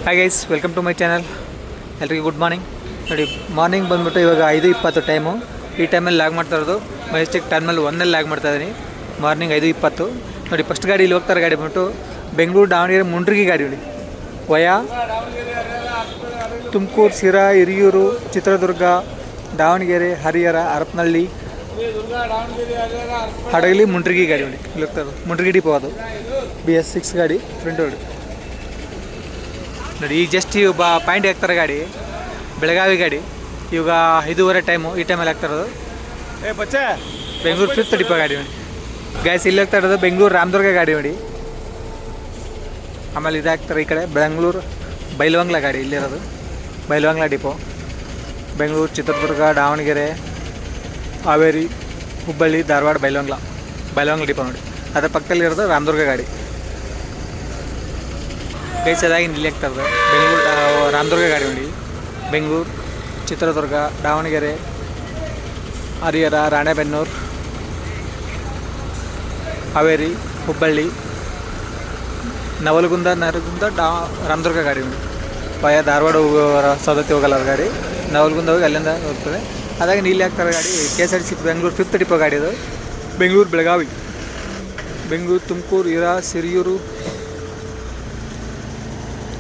Hi guys, welcome to my channel. ಎಲ್ರಿಗೂ good morning. ನೋಡಿ, morning ಬಂದುಬಿಟ್ಟು ಇವಾಗ 5:20 ಟೈಮು. ಈ ಟೈಮಲ್ಲಿ ಲ್ಯಾಗ್ ಮಾಡ್ತಾ ಇರೋದು ಮೆಜೆಸ್ಟಿಕ್ ಟರ್ಮಿನಲ್ 1ನಲ್ಲಿ ಲ್ಯಾಗ್ ಮಾಡ್ತಾಯಿದ್ದೀನಿ. ಮಾರ್ನಿಂಗ್ 5:20. ನೋಡಿ, ಫಸ್ಟ್ ಗಾಡಿ ಇಲ್ಲಿ ಹೋಗ್ತಾರೆ. ಗಾಡಿ ಬಂದ್ಬಿಟ್ಟು ಬೆಂಗಳೂರು ದಾವಣಗೆರೆ ಮುಂಡ್ರಿಗಿ ಗಾಡಿ ನೋಡಿ, ವಯಾ ತುಮಕೂರು, ಶಿರಾ, ಹಿರಿಯೂರು, ಚಿತ್ರದುರ್ಗ, ದಾವಣಗೆರೆ, ಹರಿಹರ, ಹರಪನಹಳ್ಳಿ, ಹಡಗಲಿ, ಮುಂಡ್ರಿಗಿ ಗಾಡಿ ನೋಡಿ. ಇಲ್ಲಿ ಹೋಗ್ತಾ ಇರೋದು ಮುಂಡ್ರಿಗಿ ಡಿಪೋ. ಅದು BS6 ಗಾಡಿ ಫ್ರಂಟ್ ರೋಡ್ ನೋಡಿ. ಈಗ ಜಸ್ಟ್ ಇವಾಗ ಪಾಯಿಂಟ್ ಹಾಕ್ತಾರೆ ಗಾಡಿ, ಬೆಳಗಾವಿ ಗಾಡಿ. ಇವಾಗ 5:15 ಟೈಮು. ಈ ಟೈಮಲ್ಲಿ ಆಗ್ತಾ ಇರೋದು ಬೆಂಗಳೂರು 5th ಡಿಪೋ ಗಾಡಿ ನೋಡಿ. ಗ್ಯಾಸ್ ಇಲ್ಲಿ ಹೋಗ್ತಾ ಇರೋದು ಬೆಂಗಳೂರು ರಾಮದುರ್ಗ ಗಾಡಿ ನೋಡಿ. ಆಮೇಲೆ ಇದಾಗ್ತಾರೆ ಈ ಕಡೆ ಬೆಂಗಳೂರು ಬೈಲವಂಗ್ಲ ಗಾಡಿ ಇಲ್ಲಿರೋದು, ಬೈಲವಂಗ್ಲ ಡಿಪೋ. ಬೆಂಗಳೂರು, ಚಿತ್ರದುರ್ಗ, ದಾವಣಗೆರೆ, ಹಾವೇರಿ, ಹುಬ್ಬಳ್ಳಿ, ಧಾರವಾಡ, ಬೈಲವಂಗ್ಲ ಡಿಪೋ ನೋಡಿ. ಅದರ ಪಕ್ಕದಲ್ಲಿರೋದು ರಾಮದುರ್ಗ ಗಾಡಿ. ಗೈಸ್ ಅದಾಗಿ ಇಲ್ಲಿ ಆಗ್ತಾ ಇರೋದು ಬೆಂಗಳೂರು ರಾಮದುರ್ಗ ಗಾಡಿ ನೋಡಿ. ಬೆಂಗಳೂರು, ಚಿತ್ರದುರ್ಗ, ದಾವಣಗೆರೆ, ಹರಿಹರ, ರಾಣೆಬೆನ್ನೂರು, ಹಾವೇರಿ, ಹುಬ್ಬಳ್ಳಿ, ನವಲಗುಂದ, ರಾಮದುರ್ಗ ಗಾಡಿ ನೋಡಿ. ಭಯ ಧಾರವಾಡ ಸೌದತ್ತಿ ಹೋಗಲ್ಲ ಅದು ಗಾಡಿ. ನವಲಗುಂದ ಹೋಗಿ ಅಲ್ಲಿಂದ ಹೋಗ್ತದೆ. ಅದಾಗಿ ನೀಲಿ ಆಗ್ತಾರೆ ಗಾಡಿ KSRTC ಬೆಂಗಳೂರು 5th ಡಿಪೋ ಗಾಡಿ. ಇದು ಬೆಂಗಳೂರು ಬೆಳಗಾವಿ, ಬೆಂಗಳೂರು ತುಮಕೂರು, ಹಿರಿಯೂರು,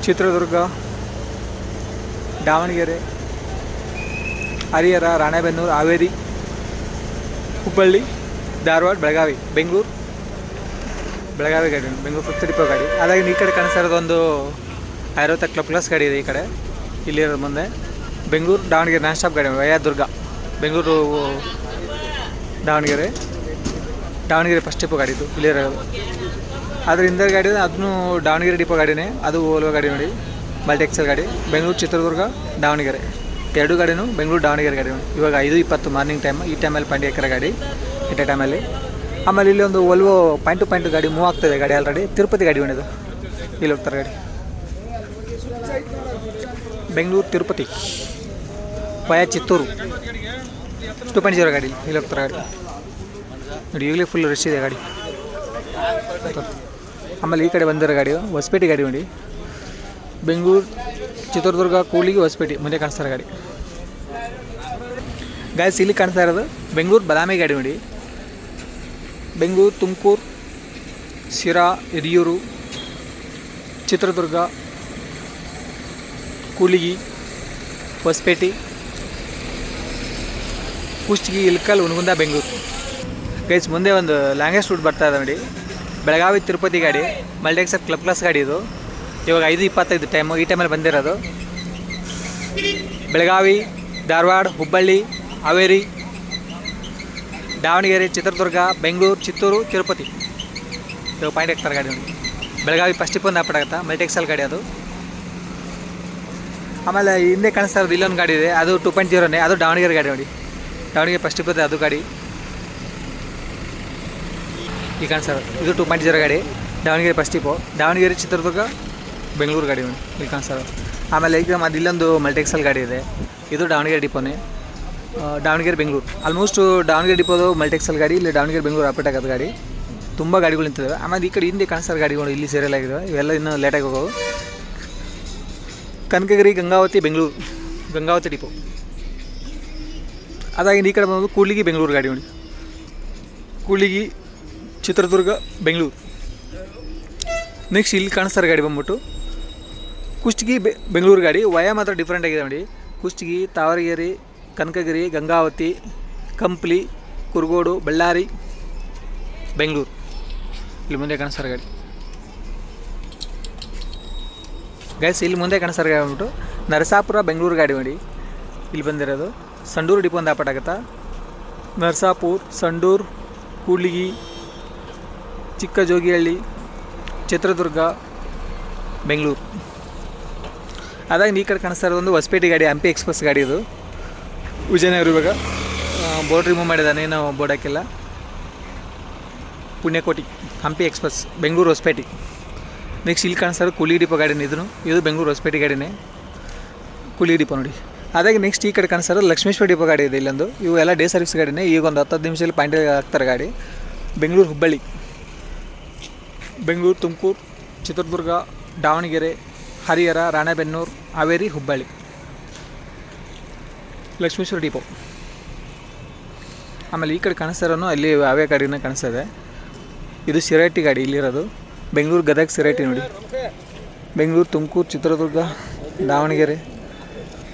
ಚಿತ್ರದುರ್ಗ, ದಾವಣಗೆರೆ, ಹರಿಹರ, ರಾಣೆಬೆನ್ನೂರು, ಹಾವೇರಿ, ಹುಬ್ಬಳ್ಳಿ, ಧಾರವಾಡ, ಬೆಳಗಾವಿ ಗಾಡಿ ಬೆಂಗಳೂರು 5th ಡಿಪೋ ಗಾಡಿ. ಅದಾಗಿ ಈ ಕಡೆ ಕಾಣಿಸ್ತಾ ಇರೋದು ಒಂದು 50 ಪ್ಲಸ್ ಗಾಡಿ ಇದೆ ಈ ಕಡೆ. ಇಲ್ಲಿರೋದು ಮುಂದೆ ಬೆಂಗಳೂರು ದಾವಣಗೆರೆ ನಾನ್ ಸ್ಟಾಪ್ ಗಾಡಿ ವಯಾ ದುರ್ಗ. ಬೆಂಗಳೂರು ದಾವಣಗೆರೆ ಫಸ್ಟ್ ಡಿಪೋ ಗಾಡಿ ಇದು ಇಲ್ಲಿರೋದು. ಅದ್ರ ಹಿಂದೆ ಗಾಡಿ ಅದನ್ನು ದಾವಣಗೆರೆ ಡಿಪೋ ಗಾಡಿನೇ, ಅದು ಓಲ್ವೋ ಗಾಡಿ ನೋಡಿ, ಮಲ್ಟಿ ಎಕ್ಸೆಲ್ ಗಾಡಿ. ಬೆಂಗಳೂರು, ಚಿತ್ರದುರ್ಗ, ದಾವಣಗೆರೆ ಎರಡು ಗಾಡಿನೂ ಬೆಂಗಳೂರು ದಾವಣಗೆರೆ ಗಾಡಿ ನೋಡಿ. ಇವಾಗ 5:20 ಮಾರ್ನಿಂಗ್ ಟೈಮ್. ಈ ಟೈಮಲ್ಲಿ ಪಾಂಡಿ ಎಕರೆ ಗಾಡಿ ಇಟ್ಟೆ ಟೈಮಲ್ಲಿ. ಆಮೇಲೆ ಇಲ್ಲಿ ಒಂದು ಓಲ್ವೋ ಪಾಯಿಂಟ್ ಟು ಪಾಯಿಂಟ್ ಗಾಡಿ ಮೂವ್ ಆಗ್ತಾಯಿದೆ ಗಾಡಿ ಆಲ್ರೆಡಿ. ತಿರುಪತಿ ಗಾಡಿ ಹೊಣಿದು ಇಲ್ಲಿ ಹೋಗ್ತಾರೆ ಗಾಡಿ. ಬೆಂಗಳೂರು ತಿರುಪತಿ ವಯಾ ಚಿತ್ತೂರು 2.0 ಗಾಡಿ ಇಲ್ಲಿ ಹೋಗ್ತಾರೆ ಗಾಡಿ ನೋಡಿ. ಈಗಲೇ ಫುಲ್ ರಶ್ ಇದೆ ಗಾಡಿ. ಆಮೇಲೆ ಈ ಕಡೆ ಬಂದಿರೋ ಗಾಡಿ ಹೊಸಪೇಟೆ ಗಾಡಿ ನೋಡಿ. ಬೆಂಗಳೂರು, ಚಿತ್ರದುರ್ಗ, ಕೂಡ್ಲಿಗಿ, ಹೊಸಪೇಟೆ ಮುಂದೆ ಕಾಣಿಸ್ತಾರೆ ಗಾಡಿ. ಗಾಯ್ಸ್ ಇಲ್ಲಿ ಕಾಣಿಸ್ತಾ ಇರೋದು ಬೆಂಗಳೂರು ಬದಾಮಿ ಗಾಡಿ ನೋಡಿ. ಬೆಂಗಳೂರು, ತುಮಕೂರು, ಶಿರಾ, ಹಿರಿಯೂರು, ಚಿತ್ರದುರ್ಗ, ಕೂಡ್ಲಿಗಿ, ಹೊಸಪೇಟೆ, ಕುಷ್ಟಗಿ, ಇಲ್ಕಲ್, ಹುನಗುಂದ, ಬೆಂಗಳೂರು. ಗೈಸ್ ಮುಂದೆ ಒಂದು ಲ್ಯಾಂಗ್ವೇಜ್ ರೂಟ್ ಬರ್ತಾ ಇದೆ ನೋಡಿ. ಬೆಳಗಾವಿ ತಿರುಪತಿ ಗಾಡಿ ಮಲ್ಟಿಎಕ್ಸೆಲ್ ಕ್ಲಬ್ ಕ್ಲಾಸ್ ಗಾಡಿ. ಇದು ಇವಾಗ 5:25 ಟೈಮು. ಈ ಟೈಮಲ್ಲಿ ಬಂದಿರೋದು ಬೆಳಗಾವಿ, ಧಾರವಾಡ, ಹುಬ್ಬಳ್ಳಿ, ಹಾವೇರಿ, ದಾವಣಗೆರೆ, ಚಿತ್ರದುರ್ಗ, ಬೆಂಗಳೂರು, ಚಿತ್ತೂರು, ತಿರುಪತಿ ಇವಾಗ ಪಾಯಿಂಟ್ ಹಾಕ್ತಾರೆ ಗಾಡಿ ನೋಡಿ. ಬೆಳಗಾವಿ ಫಸ್ಟ್ ಡಿಪೋ ಆಗುತ್ತೆ, ಮಲ್ಟಿಎಕ್ಸೆಲ್ ಗಾಡಿ ಅದು. ಆಮೇಲೆ ಹಿಂದೆ ಕಾಣಿಸ್ತಾ ಇರೋದು ಇಲ್ಲೊಂದು ಗಾಡಿ ಇದೆ, ಅದು 2.0ನೇ, ಅದು ದಾವಣಗೆರೆ ಗಾಡಿ ನೋಡಿ. ದಾವಣಗೆರೆ ಫಸ್ಟ್ ಡಿಪೋ ಅದು ಗಾಡಿ ಈ ಕಾಣಿಸ್ತಾ ಇರೋದು. ಇದು 2.0 ಗಾಡಿ, ದಾವಣಗೆರೆ ಫಸ್ಟ್ ಡಿಪೋ. ದಾವಣಗೆರೆ, ಚಿತ್ರದುರ್ಗ, ಬೆಂಗಳೂರು ಗಾಡಿ ನೋಡಿ ಇಲ್ಲಿ ಕಾಣಿಸ್ತಾ ಇರೋದು. ಆಮೇಲೆ ಈಗ ಅದು ಇಲ್ಲೊಂದು ಮಲ್ಟಿಎಕ್ಸೆಲ್ ಗಾಡಿ ಇದೆ, ಇದು ದಾವಣಗೆರೆ ಡಿಪೋನೇ. ದಾವಣಗೆರೆ, ಬೆಂಗಳೂರು ಆಲ್ಮೋಸ್ಟ್ ದಾವಣಗೆರೆ ಡಿಪೋದು ಮಲ್ಟಿಎಕ್ಸೆಲ್ ಗಾಡಿ. ಇಲ್ಲಿ ದಾವಣಗೆರೆ, ಬೆಂಗಳೂರು ಆಪರೇಟ್ ಆಗೋದು ಗಾಡಿ. ತುಂಬ ಗಾಡಿಗಳು ನಿಂತಿದ್ದಾವೆ. ಆಮೇಲೆ ಈ ಕಡೆ ಹಿಂದೆ ಕಾಣಿಸ್ತಾ ಗಾಡಿಗಳು ಇಲ್ಲಿ ಸೇರಿಯಲ್ ಆಗಿದ್ದಾವೆ. ಇವೆಲ್ಲ ಇನ್ನೂ ಲೇಟಾಗಿ ಹೋಗೋವು. ಕನಕಗಿರಿ, ಗಂಗಾವತಿ, ಬೆಂಗಳೂರು, ಗಂಗಾವತಿ ಡಿಪೋ. ಅದಾಗಿ ಈ ಕಡೆ ಬಂದು ಕೂಡ್ಲಿಗಿ, ಬೆಂಗಳೂರು ಗಾಡಿ ನೋಡಿ. ಕೂಡ್ಲಿಗಿ, ಚಿತ್ರದುರ್ಗ, ಬೆಂಗಳೂರು. ನೆಕ್ಸ್ಟ್ ಇಲ್ಲಿ ಕಾಣಿಸ್ತಾರೆ ಗಾಡಿ ಬಂದ್ಬಿಟ್ಟು ಕುಷ್ಟಗಿ, ಬೆಂಗಳೂರು ಗಾಡಿ. ವಯಾ ಮಾತ್ರ ಡಿಫ್ರೆಂಟ್ ಆಗಿದೆ ನೋಡಿ. ಕುಷ್ಟಗಿ, ತಾವರಗೆರೆ, ಕನಕಗಿರಿ, ಗಂಗಾವತಿ, ಕಂಪ್ಲಿ, ಕುರುಗೋಡು, ಬಳ್ಳಾರಿ, ಬೆಂಗಳೂರು ಇಲ್ಲಿ ಮುಂದೆ ಕಾಣಿಸ್ತಾರೆ ಗಾಡಿ. ಗೈಸ್ ಇಲ್ಲಿ ಮುಂದೆ ಕಾಣಿಸ್ತಾರೆ ಗಾಡಿ ಬಂದ್ಬಿಟ್ಟು ನರಸಾಪುರ, ಬೆಂಗಳೂರು ಗಾಡಿ ನೋಡಿ. ಇಲ್ಲಿ ಬಂದಿರೋದು ಸಂಡೂರು ಡಿಪೋ ಒಂದು ಆಪಟ್ ಆಗುತ್ತಾ. ನರಸಾಪುರ, ಸಂಡೂರು, ಕೂಡ್ಲಿಗಿ, ಚಿಕ್ಕಜೋಗಿಹಳ್ಳಿ, ಚಿತ್ರದುರ್ಗ, ಬೆಂಗಳೂರು. ಅದಾಗಿ ಈ ಕಡೆ ಕಾಣಿಸ್ತಾ ಇರೋದು ಒಂದು ಹೊಸಪೇಟೆ ಗಾಡಿ, ಹಂಪಿ ಎಕ್ಸ್ಪ್ರೆಸ್ ಗಾಡಿ. ಇದು ವಿಜಯನಗರ. ಇವಾಗ ಬೋರ್ಡ್ ರಿಮೂವ್ ಮಾಡಿದ್ದಾನೆ, ನಾವು ಬೋರ್ಡ್ ಹಾಕಿಲ್ಲ. ಪುಣ್ಯಕೋಟಿ, ಹಂಪಿ ಎಕ್ಸ್ಪ್ರೆಸ್, ಬೆಂಗಳೂರು, ಹೊಸಪೇಟೆ. ನೆಕ್ಸ್ಟ್ ಇಲ್ಲಿ ಕಾಣಿಸ್ತಾ ಇರೋದು ಕೂಡ್ಲಿಗಿ ಡಿಪೋ ಗಾಡಿನೇ. ಇದು ಬೆಂಗಳೂರು ಹೊಸಪೇಟೆ ಗಾಡಿನೇ, ಕೂಡ್ಲಿಗಿ ಡಿಪೋ ನೋಡಿ. ಅದಾಗಿ ನೆಕ್ಸ್ಟ್ ಈ ಕಡೆ ಕಾಣಿಸ್ತಾ ಇರೋದು ಲಕ್ಷ್ಮೇಶ್ವರ ಡಿಪೋ ಗಾಡಿ ಇದೆ ಇಲ್ಲೊಂದು. ಇವು ಎಲ್ಲ ಡೇ ಸರ್ವಿಸ್ ಗಾಡಿನೇ. ಈಗ ಒಂದು 10 ನಿಮಿಷದಲ್ಲಿ ಪಾಯಿಂಟ್ ಹಾಕ್ತಾರೆ ಗಾಡಿ. ಬೆಂಗಳೂರು, ಹುಬ್ಬಳ್ಳಿ, ಬೆಂಗಳೂರು, ತುಮಕೂರು, ಚಿತ್ರದುರ್ಗ, ದಾವಣಗೆರೆ, ಹರಿಹರ, ರಾಣೆಬೆನ್ನೂರು, ಹಾವೇರಿ, ಹುಬ್ಬಳ್ಳಿ. ಲಕ್ಷ್ಮೇಶ್ವರ ಡಿಪೋ. ಆಮೇಲೆ ಈ ಕಡೆ ಕಾಣಿಸ್ತಾರೋ ಅಲ್ಲಿ ಅವೇ ಗಾಡಿನ ಕಾಣಿಸ್ತದೆ. ಇದು ಶಿರಹಟ್ಟಿ ಗಾಡಿ ಇಲ್ಲಿರೋದು. ಬೆಂಗಳೂರು, ಗದಗ, ಶಿರಹಟ್ಟಿ ನೋಡಿ. ಬೆಂಗಳೂರು, ತುಮಕೂರು, ಚಿತ್ರದುರ್ಗ, ದಾವಣಗೆರೆ,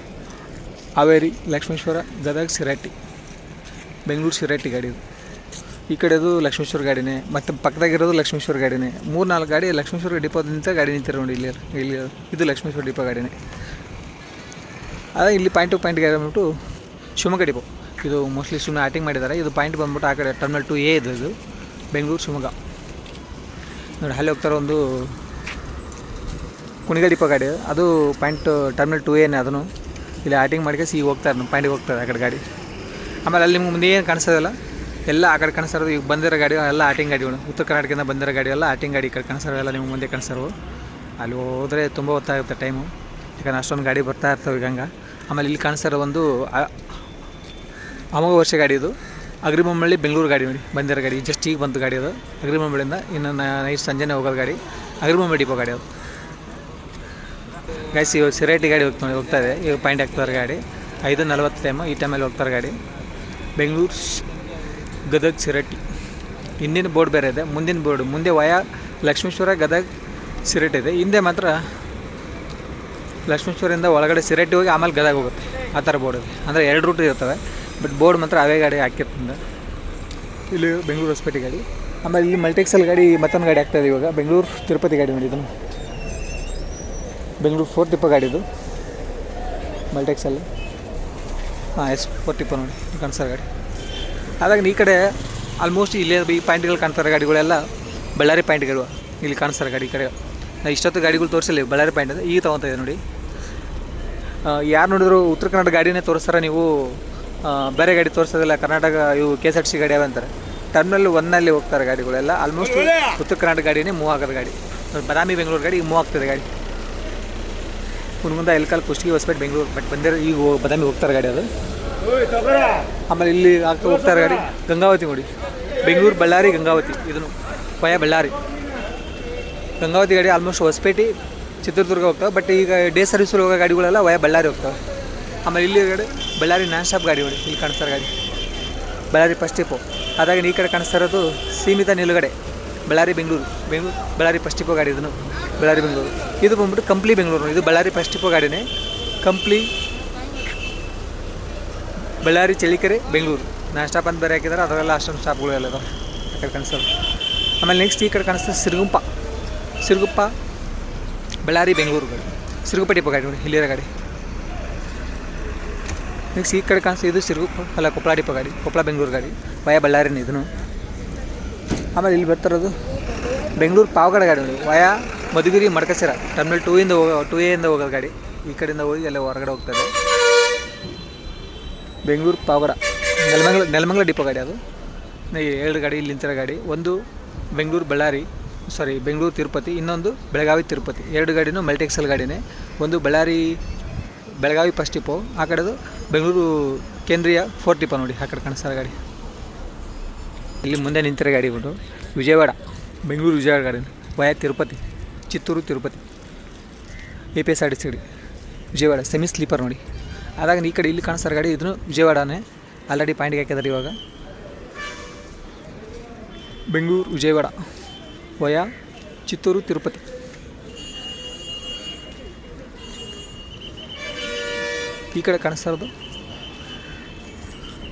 ಹಾವೇರಿ, ಲಕ್ಷ್ಮೇಶ್ವರ, ಗದಗ, ಶಿರಹಟ್ಟಿ. ಬೆಂಗಳೂರು ಶಿರಹಟ್ಟಿ ಗಾಡಿ ಇದು. ಈ ಕಡೆದು ಲಕ್ಷ್ಮೇಶ್ವರ ಗಾಡಿನೇ, ಮತ್ತು ಪಕ್ಕದಾಗಿರೋದು ಲಕ್ಷ್ಮೇಶ್ವರ ಗಾಡಿನೇ. 3-4 ಗಾಡಿ ಲಕ್ಷ್ಮೇಶ್ವರ ಡಿಪೋದಿಂದ ಗಾಡಿ ನಿಂತಿರೋ ನೋಡಿ ಇಲ್ಲಿ. ಇದು ಲಕ್ಷ್ಮೇಶ್ವರ ಡಿಪೋ ಗಾಡಿನೇ. ಅದೇ ಇಲ್ಲಿ ಪಾಯಿಂಟ್ ಟು ಪಾಯಿಂಟ್ ಗಾಡಿ ಬಂದ್ಬಿಟ್ಟು ಶಿವಮೊಗ್ಗ ಡಿಪೋ. ಇದು ಮೋಸ್ಟ್ಲಿ ಸುಮ್ಮನೆ ಆಟಿಂಗ್ ಮಾಡಿದ್ದಾರೆ. ಇದು ಪಾಯಿಂಟ್ ಬಂದ್ಬಿಟ್ಟು ಆ ಕಡೆ ಟರ್ಮಿನಲ್ 2A ಇದು ಬೆಂಗಳೂರು ಶಿವಮೊಗ್ಗ ನೋಡಿ. ಅಲ್ಲಿ ಹೋಗ್ತಾರೆ ಒಂದು ಕುಣಿಗಲ್ ಡಿಪೋ ಗಾಡಿ, ಅದು ಪಾಯಿಂಟ್ ಟರ್ಮಿನಲ್ 2Aನೇ. ಅದನ್ನು ಇಲ್ಲಿ ಆಟಿಂಗ್ ಮಾಡಿಕೆ ಈಗ ಹೋಗ್ತಾರೆ, ಪಾಯಿಂಟಿಗೆ ಹೋಗ್ತಾರೆ ಆ ಕಡೆ ಗಾಡಿ. ಆಮೇಲೆ ಅಲ್ಲಿ ನಿಮ್ಗೆ ಮುಂದೆ ಏನು ಕಾಣಿಸೋದಿಲ್ಲ, ಎಲ್ಲ ಆ ಕಡೆ ಕಾಣಿಸ್ತಾರೋದು. ಈಗ ಬಂದಿರೋ ಗಾಡಿ ಎಲ್ಲ ಆಟಿಂಗ್ ಗಾಡಿಗಳು, ಉತ್ತರ ಕರ್ನಾಟಕದಿಂದ ಬಂದಿರೋ ಗಾಡಿ ಎಲ್ಲ ಆಟಿಂಗ್ ಗಾಡಿ. ಈ ಕಡೆ ಕಾಣಿಸೋಲ್ಲ, ನಿಮ್ಗೆ ಮುಂದೆ ಕಾಣಿಸ್ತಾರೋ. ಅಲ್ಲಿ ಹೋದರೆ ತುಂಬ ಹೊತ್ತಾಗುತ್ತೆ ಟೈಮು, ಯಾಕಂದ್ರೆ ಅಷ್ಟೊಂದು ಗಾಡಿ ಬರ್ತಾ ಇರ್ತವೆ ಈಗ ಹಂಗೆ. ಆಮೇಲೆ ಇಲ್ಲಿ ಕಾಣಿಸ್ತಾರೋ ಒಂದು ಅಮೋಘ ವರ್ಷ ಗಾಡಿ. ಇದು ಅಗ್ರಿಬೊಮ್ಮಳ್ಳಿ ಬೆಂಗಳೂರು ಗಾಡಿ ನೋಡಿ, ಬಂದಿರೋ ಗಾಡಿ. ಜಸ್ಟ್ ಈಗ ಬಂತು ಗಾಡಿ ಅದು ಅಗ್ರಿಬೊಮ್ಮಳ್ಳಿಯಿಂದ. ಇನ್ನು ನೈಟ್ ಸಂಜೆನೇ ಹೋಗೋದು ಗಾಡಿ. ಅಗ್ರಿಬೊಮ್ಮಳ್ಳಿ ಡಿಪೋ ಗಾಡಿ ಅದು ಗೈಸ್. ಇವಾಗ ಶಿರಹಟ್ಟಿ ಗಾಡಿ ಹೋಗ್ತಾಯಿದೆ. ಈಗ ಪಾಯಿಂಟ್ ಆಗ್ತಾರೆ ಗಾಡಿ 5:40 ಟೈಮು. ಈ ಟೈಮಲ್ಲಿ ಹೋಗ್ತಾರೆ ಗಾಡಿ. ಬೆಂಗಳೂರು, ಗದಗ, ಶಿರಹಟ್ಟಿ. ಹಿಂದಿನ ಬೋರ್ಡ್ ಬೇರೆ ಇದೆ, ಮುಂದಿನ ಬೋರ್ಡು ಮುಂದೆ ವಯ ಲಕ್ಷ್ಮೇಶ್ವರ, ಗದಗ, ಶಿರಹಟ್ಟಿ ಇದೆ. ಹಿಂದೆ ಮಾತ್ರ ಲಕ್ಷ್ಮೇಶ್ವರದಿಂದ ಒಳಗಡೆ ಶಿರಹಟ್ಟಿ ಹೋಗಿ ಆಮೇಲೆ ಗದಗ ಹೋಗುತ್ತೆ, ಆ ಥರ ಬೋರ್ಡ್ ಇದೆ. ಅಂದರೆ 2 ರೂಟ್ ಇರ್ತವೆ, ಬಟ್ ಬೋರ್ಡ್ ಮಾತ್ರ ಅವೇ ಗಾಡಿ ಹಾಕಿರ್ತಂದೆ. ಇಲ್ಲಿ ಬೆಂಗಳೂರು ಹೊಸಪೇಟೆ ಗಾಡಿ. ಆಮೇಲೆ ಇಲ್ಲಿ ಮಲ್ಟಿಕ್ಸಲ್ ಗಾಡಿ ಮತ್ತೊಂದು ಗಾಡಿ ಆಗ್ತಾಯಿದೆ ಇವಾಗ. ಬೆಂಗಳೂರು ತಿರುಪತಿ ಗಾಡಿ ನೋಡಿ. ಇದನ್ನು ಬೆಂಗಳೂರು 4 ಟಿಪ್ಪೋ ಗಾಡಿ ಇದು ಮಲ್ಟಿಕ್ಸಲ್ಲಿ. S4 ಟಿಪ್ಪೋ ನೋಡಿ ಕಾಣಿಸ್ತಾರೆ ಗಾಡಿ. ಹಾಗಾಗಿ ಈ ಕಡೆ ಆಲ್ಮೋಸ್ಟ್ ಇಲ್ಲೇ ಈ ಪಾಯಿಂಟ್ಗಳು ಕಾಣ್ತಾರೆ ಗಾಡಿಗಳೆಲ್ಲ ಬಳ್ಳಾರಿ ಪಾಯಿಂಟ್ಗಳು ಇಲ್ಲಿ ಕಾಣಿಸ್ತಾರೆ ಗಾಡಿ. ಈ ಕಡೆ ಇಷ್ಟೊತ್ತು ಗಾಡಿಗಳು ತೋರಿಸಲಿ ಬಳ್ಳಾರಿ ಪಾಯಿಂಟ್ ಅಂದರೆ ಈಗ ತೊಗೊತಾ ಇದೆ ನೋಡಿ. ಯಾರು ನೋಡಿದ್ರು ಉತ್ತರ ಕನ್ನಡ ಗಾಡಿನೇ ತೋರಿಸ್ತಾರೆ, ನೀವು ಬೇರೆ ಗಾಡಿ ತೋರಿಸೋದಿಲ್ಲ. ಕರ್ನಾಟಕ ಇವು KSRTC ಗಾಡಿ ಅವಂತಾರೆ. ಟರ್ಮಿನಲ್ 1ನಲ್ಲಿ ಹೋಗ್ತಾರೆ ಗಾಡಿಗಳೆಲ್ಲ. ಆಲ್ಮೋಸ್ಟ್ ಉತ್ತರ ಕರ್ನಾಟಕ ಗಾಡಿನೇ ಮೂವ್ ಆಗೋದು ಗಾಡಿ. ಬದಾಮಿ ಬೆಂಗಳೂರು ಗಾಡಿ ಈಗ ಮೂವ್ ಆಗ್ತದೆ ಗಾಡಿ. ಹುಣಗುಂದ, ಎಲ್ಕಲ್, ಕುಷ್ಟಗಿ, ಹೊಸಪೇಟೆ, ಬೆಂಗಳೂರು. ಬಟ್ ಬಂದಿರೋ ಈಗ ಬದಾಮಿ ಹೋಗ್ತಾರೆ ಗಾಡಿ ಅದು. ಆಮೇಲೆ ಇಲ್ಲಿ ಆಗ್ತಾ ಹೋಗ್ತಾರೆ ಗಾಡಿ ಗಂಗಾವತಿ ನೋಡಿ. ಬೆಂಗಳೂರು, ಬಳ್ಳಾರಿ, ಗಂಗಾವತಿ. ಇದನ್ನು ವಯ ಬಳ್ಳಾರಿ ಗಂಗಾವತಿ ಗಾಡಿ. ಆಲ್ಮೋಸ್ಟ್ ಹೊಸಪೇಟೆ, ಚಿತ್ರದುರ್ಗ ಹೋಗ್ತವೆ. ಬಟ್ ಈಗ ಡೇ ಸರ್ವಿಸಲ್ಲಿ ಹೋಗೋ ಗಾಡಿಗಳೆಲ್ಲ ವಯ ಬಳ್ಳಾರಿ ಹೋಗ್ತವೆ. ಆಮೇಲೆ ಇಲ್ಲಿ ಗಾಡಿ ಬಳ್ಳಾರಿ ನಾನ್ ಸ್ಟಾಪ್ ಗಾಡಿ ನೋಡಿ. ಇಲ್ಲಿ ಕಾಣಿಸ್ತಾರೆ ಗಾಡಿ ಬಳ್ಳಾರಿ ಫಸ್ಟ್ ಟಿಪ್ಪು. ಅದಾಗ ಈ ಕಡೆ ಕಾಣಿಸ್ತಾ ಇರೋದು ಸೀಮಿತ ನಿಲುಗಡೆ ಬಳ್ಳಾರಿ ಬೆಂಗಳೂರು. ಬಳ್ಳಾರಿ ಫಸ್ಟ್ ಟಿಪ್ಪೋ ಗಾಡಿ. ಇದನ್ನು ಬಳ್ಳಾರಿ ಬೆಂಗಳೂರು. ಇದು ಬಂದ್ಬಿಟ್ಟು ಕಂಪ್ಲಿ ಬೆಂಗಳೂರು. ಇದು ಬಳ್ಳಾರಿ ಫಸ್ಟ್ ಟಿಪ್ಪೋ ಗಾಡಿನೇ. ಕಂಪ್ಲಿ ಬಳ್ಳಾರಿ, ಚಳ್ಳಕೆರೆ, ಬೆಂಗಳೂರು ನಾನ್ ಸ್ಟಾಪ್ ಅಂತ ಬೇರೆ ಹಾಕಿದ್ದಾರೆ. ಅದರೆಲ್ಲ ಅಷ್ಟೊಂದು ಸ್ಟಾಪ್ಗಳು ಎಲ್ಲ ಇದಾವೆ ಆ ಕಡೆ ಕಾಣಿಸೋದು. ಆಮೇಲೆ ನೆಕ್ಸ್ಟ್ ಈ ಕಡೆ ಕಾಣಿಸ್ತದೆ ಸಿರುಗುಪ್ಪ ಬಳ್ಳಾರಿ, ಬೆಂಗಳೂರು ಗಾಡಿ. ಸಿರುಗುಪ್ಪ ಟಿಪ್ಪೋ ಗಾಡಿ ನೋಡಿ, ಇಲ್ಲಿರೋ ಗಾಡಿ. ನೆಕ್ಸ್ಟ್ ಈ ಕಡೆ ಕಾಣಿಸ್ತದೆ ಇದು ಸಿರುಗುಪ್ಪ ಕೊಪ್ಪಳ ಟಿಪ್ಪೋ ಗಾಡಿ. ಕೊಪ್ಪಳ, ಬೆಂಗಳೂರು ಗಾಡಿ ವಯ ಬಳ್ಳಾರಿನೇ ಇದನ್ನು. ಆಮೇಲೆ ಇಲ್ಲಿ ಬರ್ತಿರೋದು ಬೆಂಗಳೂರು ಪಾವಗಡ ಗಾಡಿ ನೋಡಿ. ವಯ ಮಧುಗಿರಿ, ಮಡಕಸಿರ. ಟರ್ಮಿನಲ್ 2A ಹೋಗೋದು ಗಾಡಿ. ಈ ಕಡೆಯಿಂದ ಹೋಗಿ ಎಲ್ಲ ಹೊರಗಡೆ ಹೋಗ್ತದೆ. ಬೆಂಗಳೂರು ಪಾವಗಡ ನೆಲಮಂಗಲ ಡಿಪೋ ಗಾಡಿ ಅದು. 2 ಗಾಡಿ ಇಲ್ಲಿ ನಿಂತಿರೋ ಗಾಡಿ. ಒಂದು ಬೆಂಗಳೂರು ತಿರುಪತಿ, ಇನ್ನೊಂದು ಬೆಳಗಾವಿ ತಿರುಪತಿ. 2 ಗಾಡಿನೂ ಮಲ್ಟಿಕ್ಸಲ್ ಗಾಡಿನೇ. ಒಂದು ಬೆಳಗಾವಿ ಫಸ್ಟ್ ಟಿಪ್ಪೋ, ಆ ಕಡೆದು ಬೆಂಗಳೂರು ಕೇಂದ್ರೀಯ 4 ಟಿಪ್ಪೋ ನೋಡಿ. ಆ ಕಡೆ ಕಾಣಿಸ್ತಾರೆ ಗಾಡಿ. ಇಲ್ಲಿ ಮುಂದೆ ನಿಂತಿರೋ ಗಾಡಿ ಬಿಟ್ಟು ವಿಜಯವಾಡ, ಬೆಂಗಳೂರು ವಿಜಯವಾಡ ಗಾಡಿ ವಯ ತಿರುಪತಿ, ಚಿತ್ತೂರು, ತಿರುಪತಿ. APSRTC ಗಾಡಿ ವಿಜಯವಾಡ ಸೆಮಿ ಸ್ಲೀಪರ್ ನೋಡಿ. ಅದಾಗ ಈ ಕಡೆ ಇಲ್ಲಿ ಕಾಣಿಸ್ತಾರೆ ಗಾಡಿ. ಇದನ್ನು ವಿಜಯವಾಡನೇ ಆಲ್ರೆಡಿ ಪಾಯಿಂಟ್ಗೆ ಹಾಕಿದ್ದಾರೆ ಇವಾಗ. ಬೆಂಗಳೂರು ವಿಜಯವಾಡ ವಯ ಚಿತ್ತೂರು, ತಿರುಪತಿ. ಈ ಕಡೆ ಕಾಣಿಸ್ತಾ ಇರೋದು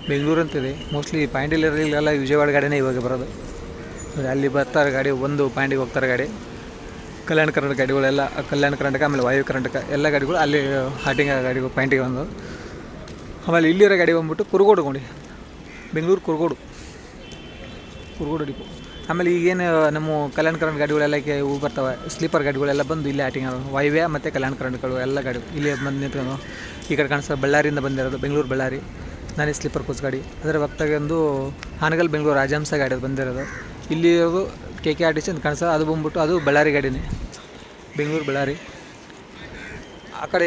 ಬೆಂಗಳೂರು ಅಂತಿದೆ. ಮೋಸ್ಟ್ಲಿ ಪಾಯಿಂಟಲ್ಲಿರಲಿಲ್ಲ, ವಿಜಯವಾಡ ಗಾಡಿನೇ ಇವಾಗ ಬರೋದು. ಅಲ್ಲಿ ಬರ್ತಾರೆ ಗಾಡಿ, ಒಂದು ಪಾಯಿಂಟಿಗೆ ಹೋಗ್ತಾರೆ ಗಾಡಿ. ಕಲ್ಯಾಣ ಕರ್ನಾಟಕ ಗಾಡಿಗಳೆಲ್ಲ, ಕಲ್ಯಾಣ ಕರ್ನಾಟಕ ಆಮೇಲೆ ವಾಯು ಕರ್ನಾಟಕ ಎಲ್ಲ ಗಾಡಿಗಳು ಅಲ್ಲಿ ಹಾಟಿಂಗ್ ಗಾಡಿಗಳು ಪಾಯಿಂಟಿಗೆ ಬಂದು. ಆಮೇಲೆ ಇಲ್ಲಿರೋ ಗಾಡಿ ಬಂದ್ಬಿಟ್ಟು ಕುರುಗೋಡು ನೋಡಿ. ಬೆಂಗಳೂರು ಕುರುಗೋಡು ಡಿಪೋ. ಆಮೇಲೆ ಈಗೇನು ನಮ್ಮ ಕಲ್ಯಾಣ ಕರ್ನಾಟಕ ಗಾಡಿಗಳೆಲ್ಲ ಇವು ಬರ್ತವೆ, ಸ್ಲೀಪರ್ ಗಾಡಿಗಳೆಲ್ಲ ಬಂದು ಇಲ್ಲೇ ಹಾಟಿಂಗ್ ಆಗೋದು. ವಾಯುವ್ಯ ಮತ್ತು ಕಲ್ಯಾಣ ಕರ್ನಾಟಕಗಳು ಎಲ್ಲ ಗಾಡಿ ಇಲ್ಲಿ ಬಂದು ನಿಂತ್ಕೊಂಡು. ಈ ಕಡೆ ಕಾಣಿಸ್ತಾರೆ ಬಳ್ಳಾರಿಯಿಂದ ಬಂದಿರೋದು ಬೆಂಗಳೂರು ಬಳ್ಳಾರಿ ನಾನೇ ಸ್ಲೀಪರ್ ಕೋಚ್ ಗಾಡಿ. ಅದರ ಪಕ್ಕದಾಗೆ ಒಂದು ಹಾನಗಲ್ ಬೆಂಗಳೂರು ರಾಜಹಂಸ ಗಾಡಿ ಅದು ಬಂದಿರೋದು. ಇಲ್ಲಿ ಇರೋದು KKRTC ಅಂತ ಕಾಣಿಸ್ತದೆ. ಅದು ಬಂದ್ಬಿಟ್ಟು ಅದು ಬಳ್ಳಾರಿ ಗಾಡಿನೇ, ಬೆಂಗಳೂರು ಬಳ್ಳಾರಿ. ಆ ಕಡೆ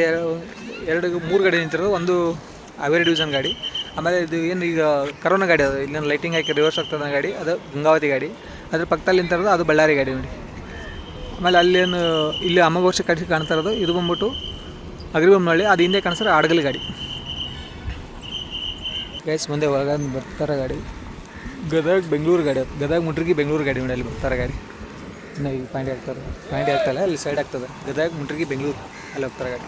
3 ಗಾಡಿ ನಿಂತಿರೋದು. ಒಂದು ಹಾವೇರಿ ಡಿವಿಷನ್ ಗಾಡಿ. ಆಮೇಲೆ ಇದು ಏನು ಈಗ ಕರೋನಾ ಗಾಡಿ ಅದು, ಇಲ್ಲೇನು ಲೈಟಿಂಗ್ ಹಾಕಿ ರಿವರ್ಸ್ ಆಗ್ತದೆ ಗಾಡಿ, ಅದು ಗಂಗಾವತಿ ಗಾಡಿ. ಅದ್ರ ಪಕ್ಕದಲ್ಲಿ ನಿಂತಿರೋದು ಅದು ಬಳ್ಳಾರಿ ಗಾಡಿ ನೋಡಿ. ಆಮೇಲೆ ಅಲ್ಲೇನು ಇಲ್ಲಿ ಅಮಗೋಷ್ಠಿ ಕಡೆ ಕಾಣ್ತಾ ಇರೋದು ಇದು ಬಂದ್ಬಿಟ್ಟು ಅಗ್ರಿಬೊಮ್ಮನಹಳ್ಳಿ, ಅದು ಹಿಂದೆ ಕಾಣಿಸ್ತಾರೆ ಆಡಗಲಿ ಗಾಡಿ. ಗೈಸ್ ಮುಂದೆ ಒಳಗೆ ಬರ್ತಾರೆ ಗಾಡಿ, ಗದಗ ಬೆಂಗಳೂರು ಗಾಡಿ, ಗದಗ ಮುಂಡ್ರಿಗಿ ಬೆಂಗಳೂರು ಗಾಡಿ ನೋಡಿ ಅಲ್ಲಿ ಬರ್ತಾರೆ ಗಾಡಿ. ಇನ್ನು ಈಗ ಪಾಯಿಂಟ್ ಆಗ್ತಲ್ಲ ಅಲ್ಲಿ ಸೈಡ್ ಆಗ್ತದೆ, ಗದಗ ಮುಂಡ್ರಿಗಿ ಬೆಂಗಳೂರು ಅಲ್ಲಿ ಹೋಗ್ತಾರೆ ಗಾಡಿ.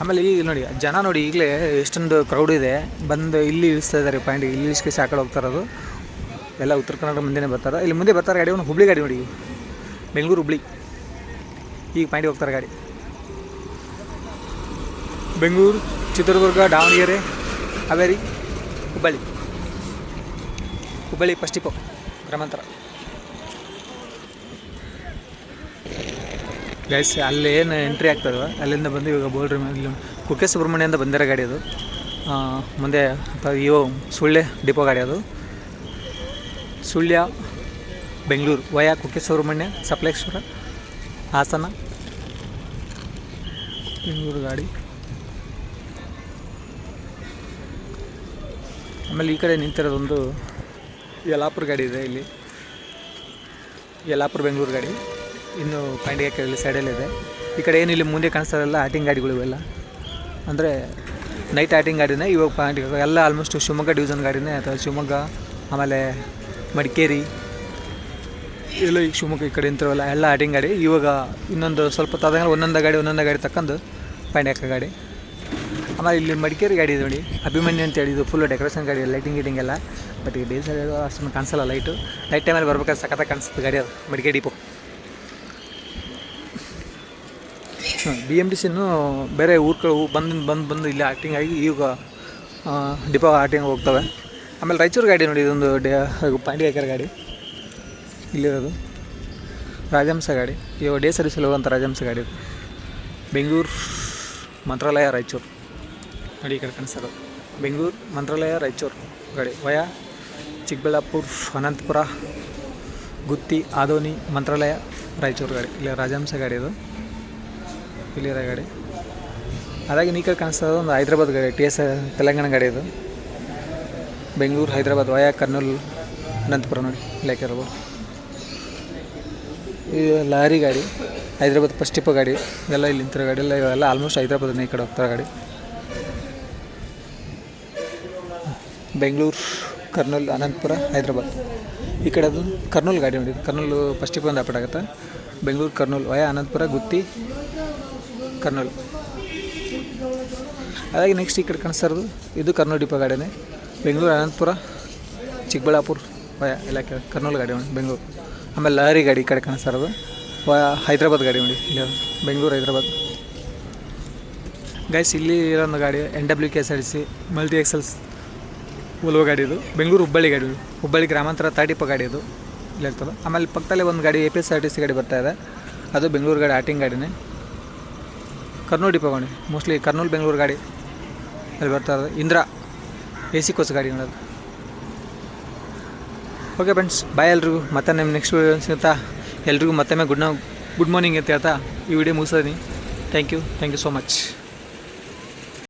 ಆಮೇಲೆ ಈಗ ನೋಡಿ ಜನ ನೋಡಿ ಈಗಲೇ ಎಷ್ಟೊಂದು ಕ್ರೌಡ್ ಇದೆ, ಬಂದು ಇಲ್ಲಿ ಇಳಿಸ್ತಾ ಇದ್ದಾರೆ ಪಾಯಿಂಟ್, ಇಲ್ಲಿ ಇಳಿಸ್ಕೆ ಆ ಕಡೆ ಹೋಗ್ತಾ ಇರೋದು ಎಲ್ಲ ಉತ್ತರ ಕನ್ನಡ ಮುಂದೆನೇ ಬರ್ತಾರೆ. ಇಲ್ಲಿ ಮುಂದೆ ಬರ್ತಾರೆ ಗಾಡಿ, ಒಂದು ಹುಬ್ಳಿ ಗಾಡಿ ನೋಡಿ, ಬೆಂಗಳೂರು ಹುಬ್ಳಿ ಈಗ ಪಾಯಿಂಟಿಗೆ ಹೋಗ್ತಾರೆ ಗಾಡಿ. ಬೆಂಗಳೂರು, ಚಿತ್ರದುರ್ಗ, ದಾವಣಗೆರೆ, ಹಾವೇರಿ, ಹುಬ್ಬಳ್ಳಿ ಫಸ್ಟ್ ಡಿಪೋ ಗ್ರಾಮಾಂತರ. ಗೈಸ್ ಅಲ್ಲಿ ಏನು ಎಂಟ್ರಿ ಆಗ್ತದೆ ಅಲ್ಲಿಂದ ಬಂದು ಇವಾಗ ಬೋಲ್ಡ್ರಿ ಇಲ್ಲಿ ಕುಕ್ಕೆ ಸುಬ್ರಹ್ಮಣ್ಯದಿಂದ ಬಂದಿರೋ ಗಾಡಿ ಅದು. ಮುಂದೆ ಇವು ಸುಳ್ಯ ಡಿಪೋ ಗಾಡಿ ಅದು, ಸುಳ್ಯ ಬೆಂಗಳೂರು ವಯಾ ಕುಕ್ಕೆ ಸುಬ್ರಹ್ಮಣ್ಯ, ಸಕಲೇಶ್ವರ, ಹಾಸನ, ಬೆಂಗಳೂರು ಗಾಡಿ. ಆಮೇಲೆ ಈ ಕಡೆ ನಿಂತಿರೋದೊಂದು ಯಲ್ಲಾಪುರ ಗಾಡಿ ಇದೆ, ಇಲ್ಲಿ ಯಲ್ಲಾಪುರ ಬೆಂಗಳೂರು ಗಾಡಿ ಇನ್ನು ಪಾಯಿಂಟಿಗೆ ಇಲ್ಲಿ ಸೈಡಲ್ಲಿದೆ. ಈ ಕಡೆ ಏನು ಇಲ್ಲಿ ಮುಂದೆ ಕಾಣಿಸ್ತಾರಲ್ಲ ಆಟಿಂಗ್ ಗಾಡಿಗಳು ಇವೆಲ್ಲ ಅಂದರೆ ನೈಟ್ ಆಟಿಂಗ್ ಗಾಡಿನೇ ಇವಾಗ ಪಾಯಿಂಟಿಗೆ ಎಲ್ಲ ಆಲ್ಮೋಸ್ಟ್ ಶಿವಮೊಗ್ಗ ಡಿವಿಷನ್ ಗಾಡಿನೇ, ಅಥವಾ ಶಿವಮೊಗ್ಗ ಆಮೇಲೆ ಮಡಿಕೇರಿ ಎಲ್ಲ ಈಗ ಶಿವಮೊಗ್ಗ ಈ ಕಡೆ ನಿಂತಿರೋಲ್ಲ ಎಲ್ಲ ಆಟಿಂಗ್ ಗಾಡಿ. ಇವಾಗ ಇನ್ನೊಂದು ಸ್ವಲ್ಪ ತಾದಂಗೆ ಒಂದೊಂದು ಗಾಡಿ ತಕ್ಕಂಡು ಪಾಯಿಂಟ್ ಗಾಡಿ. ಆಮೇಲೆ ಇಲ್ಲಿ ಮಡಿಕೇರಿ ಗಾಡಿ ಇದೆ ನೋಡಿ, ಅಭಿಮನ್ಯು ಅಂತ ಹೇಳಿದ್ದು ಫುಲ್ ಡೆಕೋರೇಷನ್ ಗಾಡಿ, ಲೈಟಿಂಗ್ ಎಲ್ಲ. ಬಟ್ ಈಗ ಡೇ ಸೈಡ್ ಅಷ್ಟೊಂದು ಕಾಣಿಸಲ್ಲ ಲೈಟು, ನೈಟ್ ಟೈಮಲ್ಲಿ ಬರ್ಬೇಕಾದ್ರೆ ಸಖತ್ತಾಗಿ ಕಾಣಿಸುತ್ತೆ ಗಾಡಿ ಅದು ಮಡಿಕೇರಿ ಡಿಪೋ. BMTC ಬೇರೆ ಊರು ಬಂದು ಇಲ್ಲಿ ಆಕ್ಟಿಂಗ್ ಆಗಿ ಈಗ ಡಿಪೋ ಆಟಿಂಗ್ ಹೋಗ್ತವೆ. ಆಮೇಲೆ ರಾಯಚೂರು ಗಾಡಿ ನೋಡಿ, ಇದೊಂದು ಪಾಯಿಂಟಿಗೆ ಹಾಕ್ಯಾರ ಗಾಡಿ ಇಲ್ಲಿರೋದು, ರಾಜಹಂಸ ಗಾಡಿ, ಇವಾಗ ಡೇ ಸರ್ವಿಸಲ್ಲಿ ಹೋಗೋಂಥ ರಾಜಹಂಸ ಗಾಡಿ. ಬೆಂಗಳೂರು, ಮಂತ್ರಾಲಯ, ರಾಯಚೂರು ನೋಡಿ ಈ ಕಡೆ ಕಾಣಿಸ್ತಾರೋ, ಬೆಂಗಳೂರು, ಮಂತ್ರಾಲಯ, ರಾಯಚೂರು ಗಾಡಿ ವಯಾ ಚಿಕ್ಕಬಳ್ಳಾಪುರ, ಅನಂತಪುರ, ಗುತ್ತಿ, ಆದೋನಿ, ಮಂತ್ರಾಲಯ, ರಾಯಚೂರು ಗಾಡಿ. ಇಲ್ಲಿ ರಾಜಹಂಸ ಗಾಡಿ ಇದು, ಇಲ್ಲಿರೋ ಗಾಡಿ. ಅದಾಗಿ ಈ ಕಡೆ ಕಾಣಿಸ್ತದೆ ಒಂದು ಹೈದ್ರಾಬಾದ್ ಗಾಡಿ, TS ತೆಲಂಗಾಣ ಗಾಡಿ ಇದು, ಬೆಂಗಳೂರು, ಹೈದ್ರಾಬಾದ್ ವಯಾ ಕರ್ನೂಲ್, ಅನಂತಪುರ ನೋಡಿ ಇಲ್ಲಿ ಹಾಕಿರ್ಬೋದು. ಇದು ಲಾರಿ ಗಾಡಿ, ಹೈದ್ರಾಬಾದ್ ಫಸ್ಟ್ ಡಿಪೋ ಗಾಡಿ, ಎಲ್ಲ ಇಲ್ಲಿ ನಿಂತಿರೋ ಗಾಡಿ ಎಲ್ಲ ಇವೆಲ್ಲ ಆಲ್ಮೋಸ್ಟ್ ಹೈದ್ರಾಬಾದ್ ಈ ಕಡೆ ಹೋಗ್ತಾರೆ ಗಾಡಿ. ಬೆಂಗಳೂರು, ಕರ್ನೂಲ್, ಅನಂತಪುರ, ಹೈದ್ರಾಬಾದ್. ಈ ಕಡೆ ಅದು ಕರ್ನೂಲ್ ಗಾಡಿ ನೋಡಿ, ಕರ್ನೂಲು ಫಸ್ಟ್ ಡಿಪೋ ಒಂದು ಅಪೇಟ್ ಆಗುತ್ತೆ. ಬೆಂಗಳೂರು, ಕರ್ನೂಲ್ ವಯಾ ಅನಂತಪುರ, ಗುತ್ತಿ, ಕರ್ನೂಲ್. ಅದಾಗಿ ನೆಕ್ಸ್ಟ್ ಈ ಕಡೆ ಕಾಣಿಸ್ತಾ ಇರೋದು ಇದು ಕರ್ನೂಲ್ ಡಿಪೋ ಗಾಡಿನೇ, ಬೆಂಗಳೂರು, ಅನಂತಪುರ, ಚಿಕ್ಕಬಳ್ಳಾಪುರ ವಯಾ ಎಲ್ಲ ಕರ್ನೂಲ್ ಗಾಡಿ ನೋಡಿ ಬೆಂಗಳೂರು. ಆಮೇಲೆ ಲಾರಿ ಗಾಡಿ ಈ ಕಡೆ ಕಾಣಿಸ್ತಾ ಇರೋದು ಹೈದ್ರಾಬಾದ್ ಗಾಡಿ ನೋಡಿ, ಇಲ್ಲಿ ಬೆಂಗಳೂರು, ಹೈದ್ರಾಬಾದ್. ಗೈಸ್ ಇಲ್ಲಿ ಇರೋಂದು ಗಾಡಿ NWKSRTC ಮಲ್ಟಿ ಎಕ್ಸೆಲ್ಸ್ ಓಲ್ವೋ ಗಾಡಿ ಇದು, ಬೆಂಗಳೂರು ಹುಬ್ಬಳ್ಳಿ ಗಾಡಿ, ಹುಬ್ಬಳ್ಳಿ ಗ್ರಾಮಾಂತರ ಥರ್ಡ್ ಡಿಪೋ ಗಾಡಿ ಇದು ಇಲ್ಲಿ ಇರ್ತದೆ. ಆಮೇಲೆ ಪಕ್ಕದಲ್ಲೇ ಒಂದು ಗಾಡಿ APSRTC ಗಾಡಿ ಬರ್ತಾಯಿದೆ, ಅದು ಬೆಂಗಳೂರು ಗಾಡಿ ಆಟಿಂಗ್ ಗಾಡಿನೇ. ಕರ್ನೂಲ್ ಡಿಪೋ ಗಾಡಿ ಮೋಸ್ಟ್ಲಿ ಕರ್ನೂಲ್ ಬೆಂಗಳೂರು ಗಾಡಿ ಅಲ್ಲಿ ಬರ್ತಾ ಇರೋದು, ಇಂದ್ರಾ AC ಕೋಚ್ ಗಾಡಿ ನೋಡೋದು. ಓಕೆ ಫ್ರೆಂಡ್ಸ್, ಬಾಯ್ ಎಲ್ರಿಗೂ. ಮತ್ತೆ ನಿಮ್ಮ ನೆಕ್ಸ್ಟ್ ವೀಡಿಯೋ ಸಿಗುತ್ತಾ, ಎಲ್ರಿಗೂ ಮತ್ತೊಮ್ಮೆ ಗುಡ್ ಮಾರ್ನಿಂಗ್ ಅಂತ ಹೇಳ್ತಾ ಈ ವಿಡಿಯೋ ಮುಗಿಸೋದೀನಿ. Thank you so much.